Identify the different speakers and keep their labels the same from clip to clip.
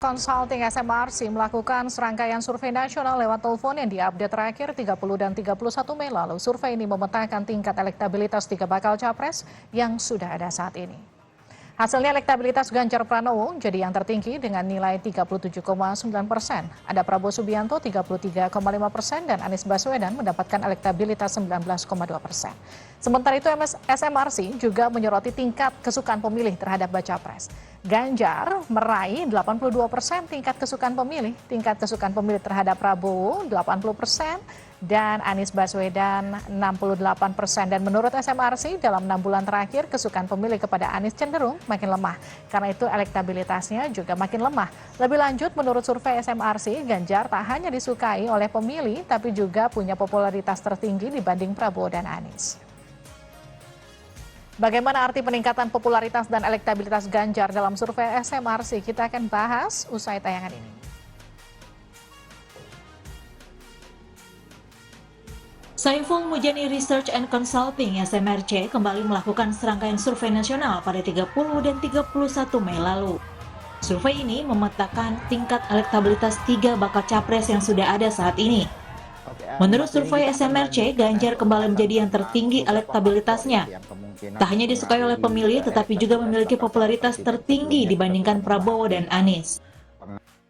Speaker 1: Consulting SMRC melakukan serangkaian survei nasional lewat telepon yang diupdate terakhir 30 dan 31 Mei lalu. Survei ini memetakan tingkat elektabilitas 3 bakal capres yang sudah ada saat ini. Hasilnya elektabilitas Ganjar Pranowo jadi yang tertinggi dengan nilai 37,9%. Ada Prabowo Subianto 33,5% dan Anies Baswedan mendapatkan elektabilitas 19,2%. Sementara itu SMRC juga menyoroti tingkat kesukaan pemilih terhadap baca pres. Ganjar meraih 82% tingkat kesukaan pemilih terhadap Prabowo 80%, dan Anies Baswedan 68%. Dan menurut SMRC dalam 6 bulan terakhir kesukaan pemilih kepada Anies cenderung makin lemah. Karena itu elektabilitasnya juga makin lemah. Lebih lanjut menurut survei SMRC, Ganjar tak hanya disukai oleh pemilih tapi juga punya popularitas tertinggi dibanding Prabowo dan Anies. Bagaimana arti peningkatan popularitas dan elektabilitas Ganjar dalam survei SMRC? Kita akan bahas usai tayangan ini.
Speaker 2: Saiful Mujani Research and Consulting (SMRC) kembali melakukan serangkaian survei nasional pada 30 dan 31 Mei lalu. Survei ini memetakan tingkat elektabilitas 3 bakal capres yang sudah ada saat ini. Menurut survei SMRC, Ganjar kembali menjadi yang tertinggi elektabilitasnya. Tak hanya disukai oleh pemilih, tetapi juga memiliki popularitas tertinggi dibandingkan Prabowo dan Anies.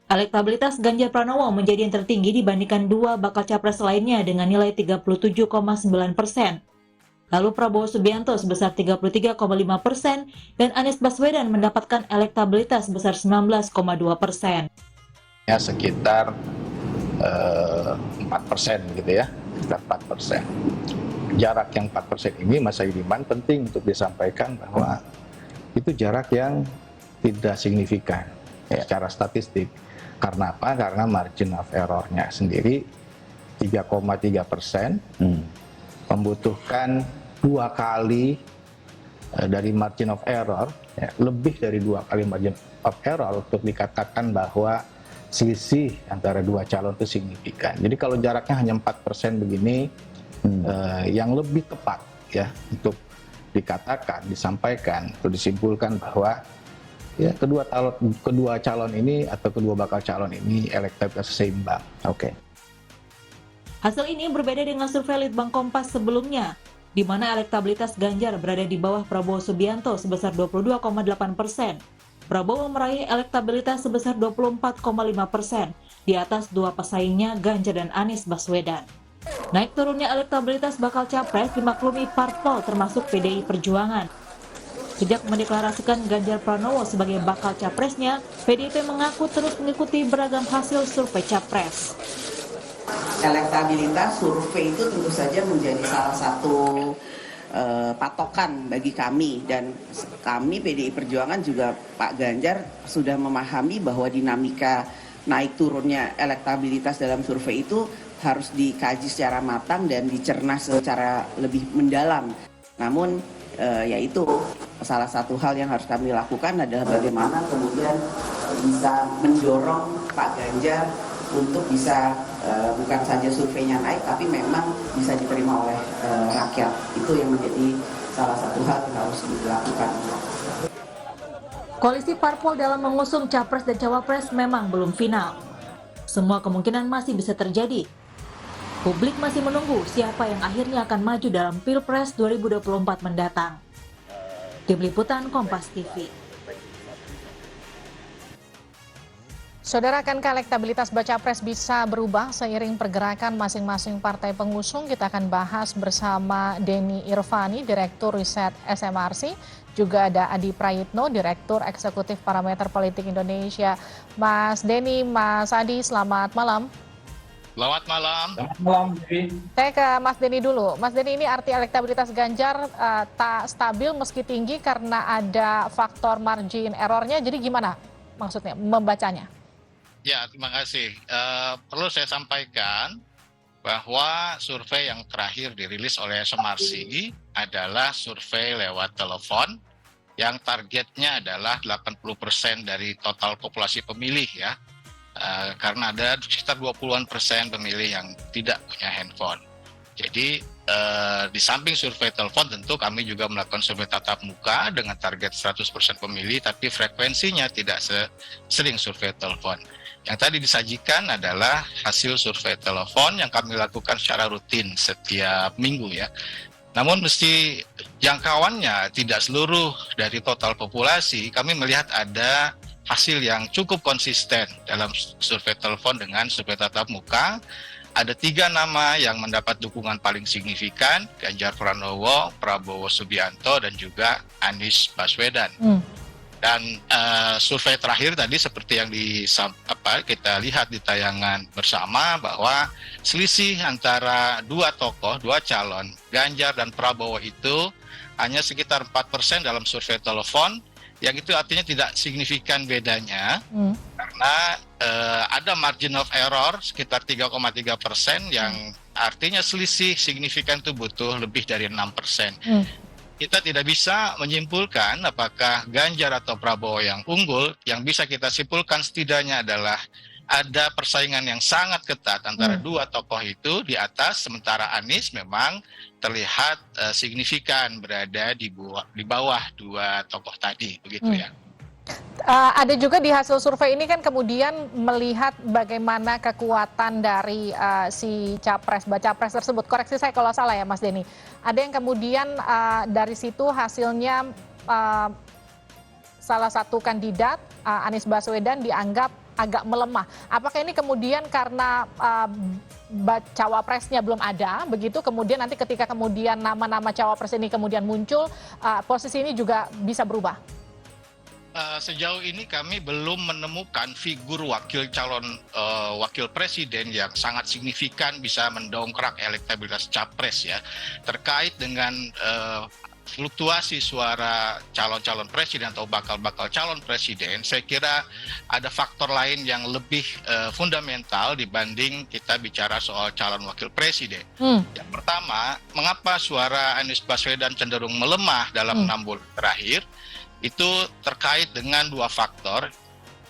Speaker 2: Elektabilitas Ganjar Pranowo menjadi yang tertinggi dibandingkan 2 bakal capres lainnya dengan nilai 37,9%. Lalu Prabowo Subianto sebesar 33,5% dan Anies Baswedan mendapatkan elektabilitas sebesar 19,2%.
Speaker 3: Ya, sekitar 4% gitu ya, sekitar 4%. Jarak yang 4% ini, Mas Aidiman, penting untuk disampaikan bahwa itu jarak yang tidak signifikan secara statistik. Karena apa? Karena margin of error-nya sendiri 3,3%, membutuhkan 2 kali dari margin of error, lebih dari 2 kali margin of error untuk dikatakan bahwa selisih antara 2 calon itu signifikan. Jadi kalau jaraknya hanya 4% begini, yang lebih tepat ya untuk dikatakan, disampaikan, atau disimpulkan bahwa ya, kedua calon ini atau kedua bakal calon ini elektabilitas seimbang. Oke.
Speaker 2: Hasil ini berbeda dengan survei Litbang Kompas sebelumnya, di mana elektabilitas Ganjar berada di bawah Prabowo Subianto sebesar 22,8%. Prabowo meraih elektabilitas sebesar 24,5%, di atas 2 pesaingnya Ganjar dan Anies Baswedan. Naik turunnya elektabilitas bakal capres dimaklumi parpol termasuk PDI Perjuangan. Sejak mendeklarasikan Ganjar Pranowo sebagai bakal capresnya, PDIP mengaku terus mengikuti beragam hasil survei capres.
Speaker 4: Elektabilitas survei itu tentu saja menjadi salah satu patokan bagi kami, dan kami PDI Perjuangan juga Pak Ganjar sudah memahami bahwa dinamika naik turunnya elektabilitas dalam survei itu harus dikaji secara matang dan dicerna secara lebih mendalam. Namun yaitu salah satu hal yang harus kami lakukan adalah bagaimana kemudian bisa mendorong Pak Ganjar untuk bisa bukan saja surveinya naik, tapi memang bisa diterima oleh rakyat. Itu yang menjadi salah satu hal yang harus dilakukan.
Speaker 2: Koalisi parpol dalam mengusung capres dan cawapres memang belum final. Semua kemungkinan masih bisa terjadi. Publik masih menunggu siapa yang akhirnya akan maju dalam Pilpres 2024 mendatang. Tim Liputan Kompas TV.
Speaker 1: Saudara, akankah elektabilitas baca pres bisa berubah seiring pergerakan masing-masing partai pengusung? Kita akan bahas bersama Denny Irvani, Direktur Riset SMRC. Juga ada Adi Prayitno, Direktur Eksekutif Parameter Politik Indonesia. Mas Denny, Mas Adi, selamat malam.
Speaker 5: Selamat malam.
Speaker 3: Selamat malam,
Speaker 1: Saya ke Mas Denny dulu. Mas Denny, ini arti elektabilitas Ganjar tak stabil meski tinggi karena ada faktor margin errornya. Jadi gimana maksudnya membacanya?
Speaker 5: Ya, terima kasih. Perlu saya sampaikan bahwa survei yang terakhir dirilis oleh SMRC adalah survei lewat telepon yang targetnya adalah 80% dari total populasi pemilih ya. Karena ada sekitar 20% pemilih yang tidak punya handphone. Jadi di samping survei telepon tentu kami juga melakukan survei tatap muka dengan target 100% pemilih, tapi frekuensinya tidak sering survei telepon. Yang tadi disajikan adalah hasil survei telepon yang kami lakukan secara rutin setiap minggu ya. Namun mesti jangkauannya tidak seluruh dari total populasi, kami melihat ada hasil yang cukup konsisten dalam survei telepon dengan survei tatap muka. Ada 3 nama yang mendapat dukungan paling signifikan, Ganjar Pranowo, Prabowo Subianto, dan juga Anies Baswedan. Dan survei terakhir tadi seperti yang kita lihat di tayangan bersama, bahwa selisih antara 2 tokoh, 2 calon, Ganjar dan Prabowo itu hanya sekitar 4% dalam survei telepon, yang itu artinya tidak signifikan bedanya, karena ada margin of error sekitar 3,3% yang artinya selisih signifikan itu butuh lebih dari 6%. Kita tidak bisa menyimpulkan apakah Ganjar atau Prabowo yang unggul. Yang bisa kita simpulkan setidaknya adalah ada persaingan yang sangat ketat antara 2 tokoh itu di atas, sementara Anies memang terlihat signifikan berada di bawah 2 tokoh tadi, begitu ya.
Speaker 1: Ada juga di hasil survei ini kan kemudian melihat bagaimana kekuatan dari si baca pres tersebut. Koreksi saya kalau salah ya Mas Denny. Ada yang kemudian dari situ hasilnya salah satu kandidat Anies Baswedan dianggap agak melemah. Apakah ini kemudian karena cawapresnya belum ada, begitu kemudian nanti ketika kemudian nama-nama cawapres ini kemudian muncul, posisi ini juga bisa berubah?
Speaker 5: Sejauh ini kami belum menemukan figur wakil presiden yang sangat signifikan bisa mendongkrak elektabilitas capres ya. Terkait dengan fluktuasi suara calon-calon presiden atau bakal calon presiden, saya kira ada faktor lain yang lebih fundamental dibanding kita bicara soal calon wakil presiden. Yang pertama, mengapa suara Anies Baswedan cenderung melemah dalam 6 bulan terakhir? Itu terkait dengan 2 faktor.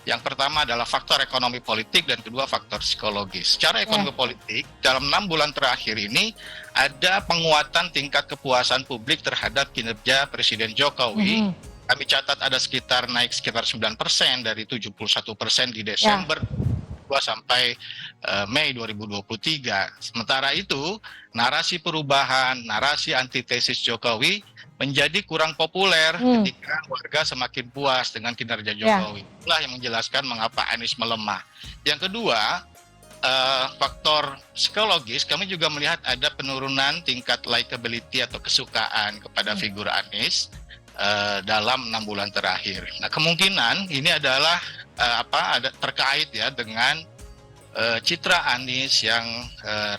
Speaker 5: Yang pertama adalah faktor ekonomi politik dan kedua faktor psikologis. Secara ekonomi politik, dalam 6 bulan terakhir ini ada penguatan tingkat kepuasan publik terhadap kinerja Presiden Jokowi. Kami catat ada naik sekitar 9% dari 71% di Desember 2022 sampai Mei 2023. Sementara itu, narasi perubahan, narasi antitesis Jokowi menjadi kurang populer ketika warga semakin puas dengan kinerja Jokowi. Itulah yang menjelaskan mengapa Anies melemah. Yang kedua, faktor psikologis, kami juga melihat ada penurunan tingkat likability atau kesukaan kepada figur Anies dalam 6 bulan terakhir. Nah, kemungkinan ini adalah terkait ya dengan citra Anies yang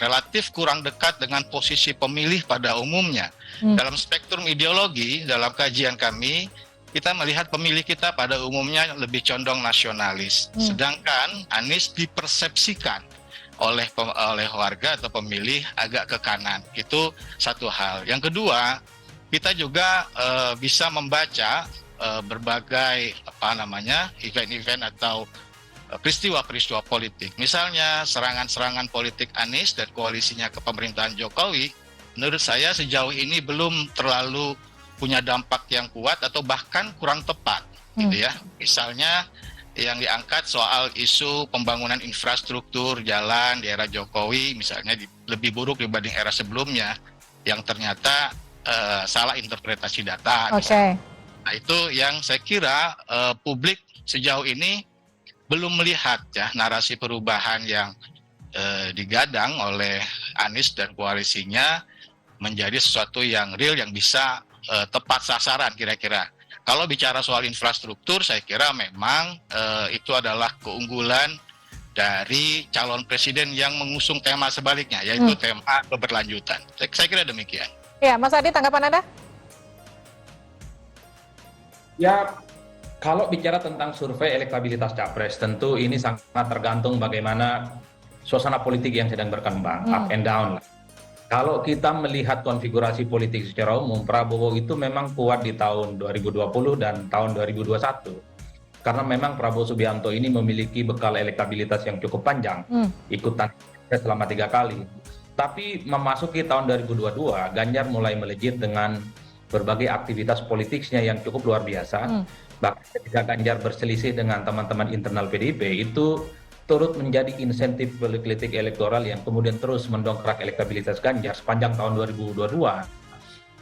Speaker 5: relatif kurang dekat dengan posisi pemilih pada umumnya. Dalam spektrum ideologi, dalam kajian kami, kita melihat pemilih kita pada umumnya lebih condong nasionalis. Sedangkan Anies dipersepsikan oleh warga atau pemilih agak ke kanan. Itu satu hal. Yang kedua, kita juga bisa membaca berbagai event-event atau peristiwa-peristiwa politik. Misalnya serangan-serangan politik Anies dan koalisinya ke pemerintahan Jokowi, menurut saya sejauh ini belum terlalu punya dampak yang kuat atau bahkan kurang tepat, gitu ya. Misalnya yang diangkat soal isu pembangunan infrastruktur jalan di era Jokowi, misalnya lebih buruk dibanding era sebelumnya, yang ternyata salah interpretasi data. Nah, itu yang saya kira publik sejauh ini belum melihat ya narasi perubahan yang digadang oleh Anies dan koalisinya menjadi sesuatu yang real, yang bisa tepat sasaran kira-kira. Kalau bicara soal infrastruktur, saya kira memang itu adalah keunggulan dari calon presiden yang mengusung tema sebaliknya, yaitu tema keberlanjutan. Saya kira demikian.
Speaker 1: Ya, Mas Adi, tanggapan Anda?
Speaker 6: Ya, kalau bicara tentang survei elektabilitas capres, tentu ini sangat tergantung bagaimana suasana politik yang sedang berkembang, up and down. Kalau kita melihat konfigurasi politik secara umum, Prabowo itu memang kuat di tahun 2020 dan tahun 2021. Karena memang Prabowo Subianto ini memiliki bekal elektabilitas yang cukup panjang, ikutan selama 3 kali. Tapi memasuki tahun 2022, Ganjar mulai melejit dengan berbagai aktivitas politiknya yang cukup luar biasa. Bahkan ketika Ganjar berselisih dengan teman-teman internal PDIP, itu turut menjadi insentif politik elektoral yang kemudian terus mendongkrak elektabilitas Ganjar sepanjang tahun 2022.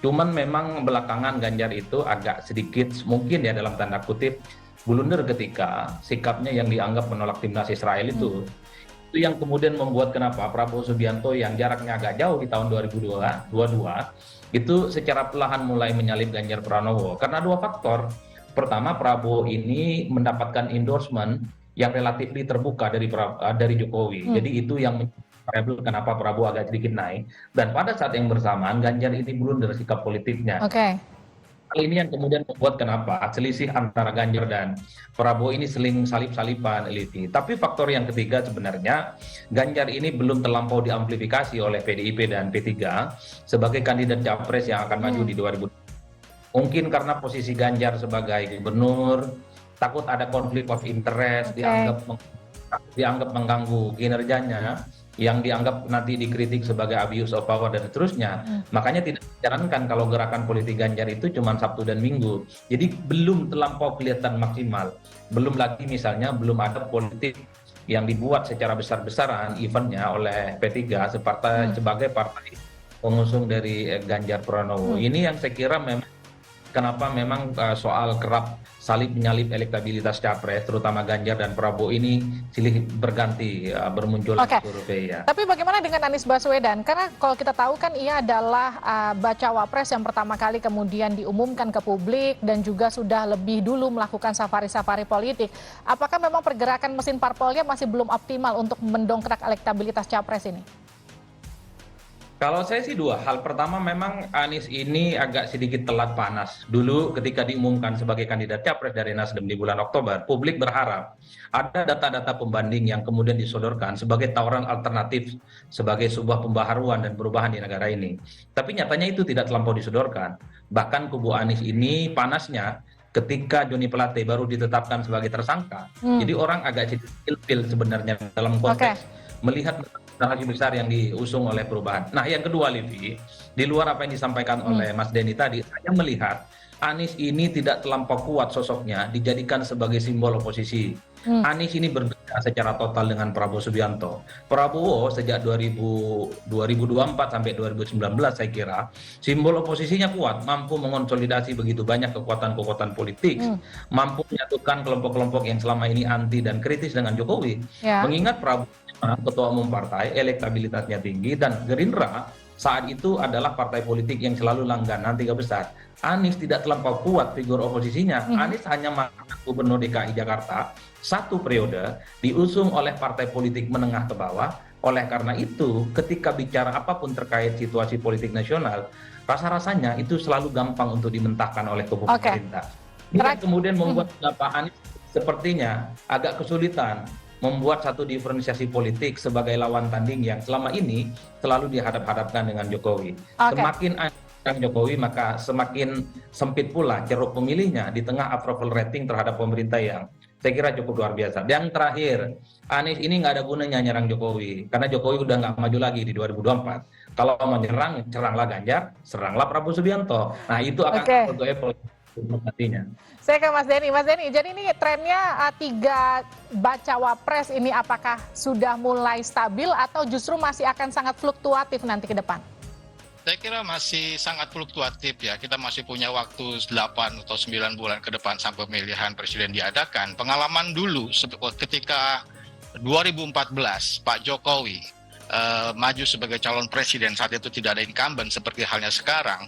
Speaker 6: Cuman memang belakangan Ganjar itu agak sedikit mungkin ya dalam tanda kutip blunder ketika sikapnya yang dianggap menolak timnas Israel itu yang kemudian membuat kenapa Prabowo Subianto yang jaraknya agak jauh di tahun 2022 itu secara perlahan mulai menyalip Ganjar Pranowo karena dua faktor. Pertama, Prabowo ini mendapatkan endorsement yang relatif terbuka dari Jokowi. Jadi itu yang variabel kenapa Prabowo agak sedikit naik. Dan pada saat yang bersamaan Ganjar ini blunder sikap politiknya. Hal ini yang kemudian membuat kenapa selisih antara Ganjar dan Prabowo ini seling salip-salipan Livi. Tapi faktor yang ketiga sebenarnya Ganjar ini belum terlampau diamplifikasi oleh PDIP dan P3 sebagai kandidat capres yang akan maju di 2020. Mungkin karena posisi Ganjar sebagai gubernur, takut ada konflik of interest, dianggap mengganggu kinerjanya, yang dianggap nanti dikritik sebagai abuse of power dan seterusnya. Makanya tidak dijalankan kalau gerakan politik Ganjar itu cuma Sabtu dan Minggu. Jadi belum terlampau kelihatan maksimal. Belum lagi misalnya belum ada politik yang dibuat secara besar-besaran eventnya oleh P3 sebagai partai pengusung dari Ganjar Pranowo. Ini yang saya kira memang kenapa memang soal kerap salib menyalip elektabilitas capres, terutama Ganjar dan Prabowo ini silih berganti bermunculan survei ya.
Speaker 1: Tapi bagaimana dengan Anies Baswedan? Karena kalau kita tahu kan ia adalah bacawa pres yang pertama kali kemudian diumumkan ke publik dan juga sudah lebih dulu melakukan safari-safari politik. Apakah memang pergerakan mesin parpolnya masih belum optimal untuk mendongkrak elektabilitas capres ini?
Speaker 6: Kalau saya sih dua hal. Pertama memang Anies ini agak sedikit telat panas. Dulu ketika diumumkan sebagai kandidat capres dari Nasdem di bulan Oktober, publik berharap ada data-data pembanding yang kemudian disodorkan sebagai tawaran alternatif sebagai sebuah pembaharuan dan perubahan di negara ini. Tapi nyatanya itu tidak terlampau disodorkan. Bahkan kubu Anies ini panasnya ketika Joni Plate baru ditetapkan sebagai tersangka. Jadi orang agak sedikit ilfil sebenarnya dalam konteks melihat narasi besar yang diusung oleh perubahan. Nah, yang kedua, Livi, di luar apa yang disampaikan oleh Mas Denny tadi, saya melihat Anies ini tidak terlampau kuat sosoknya dijadikan sebagai simbol oposisi. Anies ini berbeda secara total dengan Prabowo Subianto. Prabowo sejak 2024 sampai 2019 saya kira simbol oposisinya kuat, mampu mengonsolidasi begitu banyak kekuatan-kekuatan politik, mampu menyatukan kelompok-kelompok yang selama ini anti dan kritis dengan Jokowi. Mengingat Prabowo ketua umum partai, elektabilitasnya tinggi, dan Gerindra saat itu adalah partai politik yang selalu langganan 3 besar. Anies tidak terlampau kuat figur oposisinya. Anies hanya mantan gubernur DKI Jakarta 1 periode, diusung oleh partai politik menengah ke bawah. Oleh karena itu, ketika bicara apapun terkait situasi politik nasional, rasa-rasanya itu selalu gampang untuk dimentahkan oleh kubu pemerintah. Ini yang kemudian membuat Pak Anies sepertinya agak kesulitan membuat satu diferensiasi politik sebagai lawan tanding yang selama ini selalu dihadap-hadapkan dengan Jokowi. Semakin ada Jokowi maka semakin sempit pula ceruk pemilihnya di tengah approval rating terhadap pemerintah yang saya kira cukup luar biasa. Yang terakhir, Anies ini nggak ada gunanya nyerang Jokowi karena Jokowi udah nggak maju lagi di 2024. Kalau mau nyerang, seranglah Ganjar, seranglah Prabowo Subianto. Nah itu akan nantinya.
Speaker 1: Saya ke Mas Denny. Mas Denny, jadi ini trennya 3 bacawa pres ini apakah sudah mulai stabil atau justru masih akan sangat fluktuatif nanti ke depan?
Speaker 5: Saya kira masih sangat fluktuatif ya. Kita masih punya waktu 8 atau 9 bulan ke depan sampai pemilihan presiden diadakan. Pengalaman dulu ketika 2014 Pak Jokowi maju sebagai calon presiden, saat itu tidak ada incumbent seperti halnya sekarang.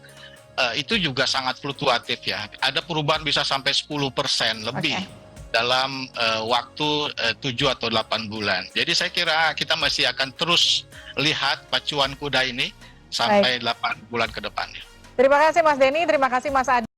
Speaker 5: Itu juga sangat fluktuatif ya. Ada perubahan bisa sampai 10% lebih dalam waktu 7 atau 8 bulan. Jadi saya kira kita masih akan terus lihat pacuan kuda ini sampai 8 bulan ke depannya.
Speaker 1: Terima kasih Mas Denny, terima kasih Mas Adi.